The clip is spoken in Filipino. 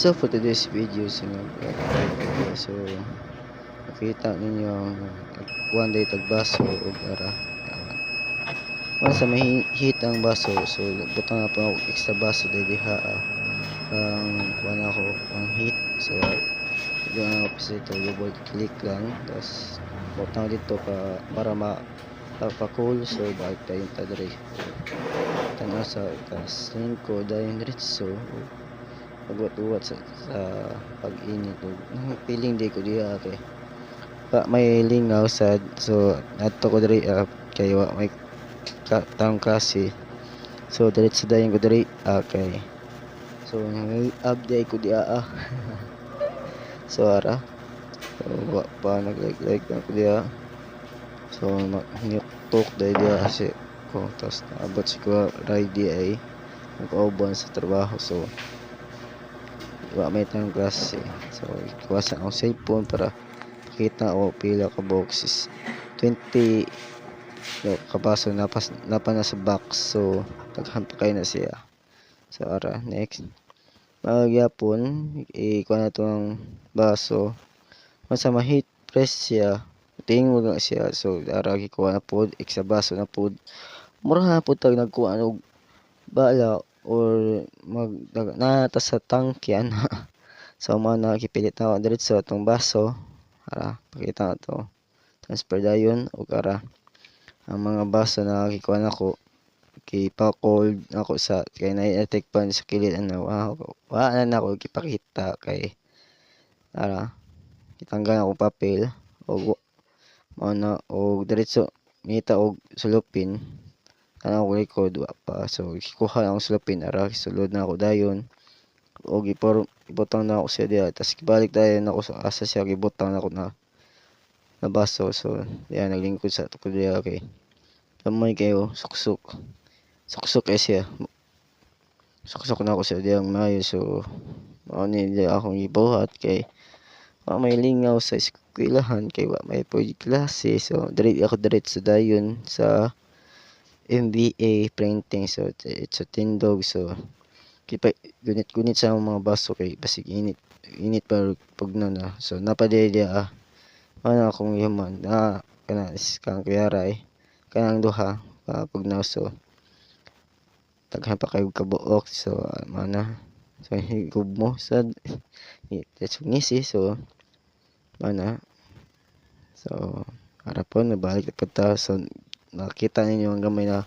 So for today's video, so nakita ninyo ang one day tagbaso o ara. Once sa mahit ang baso, so butang na po ako extra baso dahil diha ang kuha ako ang heat. So doon ang opposite ito, double click lang, tapos butang dito para pa-cool. So balik tayo yung tadre tanaw sa itas lingko dahil diretso pagwat-uwat sa pag-init o feeling day ko diha kay may lingaw sad. So adto ko diri kay may taong klase, so diretso dayon ko diri kay so update ko diha so ara so wa pa nag-like na ko diha, so tok dahil diha kasi ko tapos naabot si ko ready ay nag-oban sa trabaho. So wa may tayong klase, so ikuwasan akong cellphone para kita o pila ka boxes 20 kabaso na sa box. So taghampakay na siya. So ara next magyapon ikuha na itong baso sa mahit press siya tingog na siya. So ara gikuha na pod sa baso na pod mura po tag nagkuha og bala or nata sa tangkyan so mo na kipilit na ako diretso atong baso. Ara pakita na to transfer dayon og ara ang mga baso na gikuha nako kay pa-cold ako sa kay na-detect pa sa kilid ano wa na ako gipakita kay ara gitanggal ako papel og mao na og diretso mita og sulupin tanaw ko likod wa pa. So gikuha akong sulupin ara sulod na ako dayon og ibutang na ako siya diha tas gibalik dayon ako sa asa siya gibutang na ako na baso. So diyan naglingkod sa tukod diha kay gamay kayo suksok kay siya suksok na ako siya diyang mayo. So mao ni akong gibuhat kay wa may lingaw sa eskwelahan kay wa may pwede klase. So diretso dayon sa MBA printing. So it's a tindog. So gunit sa mga baso kay basig init pa pugno na. So napaday dia ano akong yaman na kana kang kuyaray kanang duha pugnaw. So daghan pa kayo kabuok. So mana so higub mo sad it's ngisi. So mana so harapon nabalik na punta. So nakita ninyo ang gamay na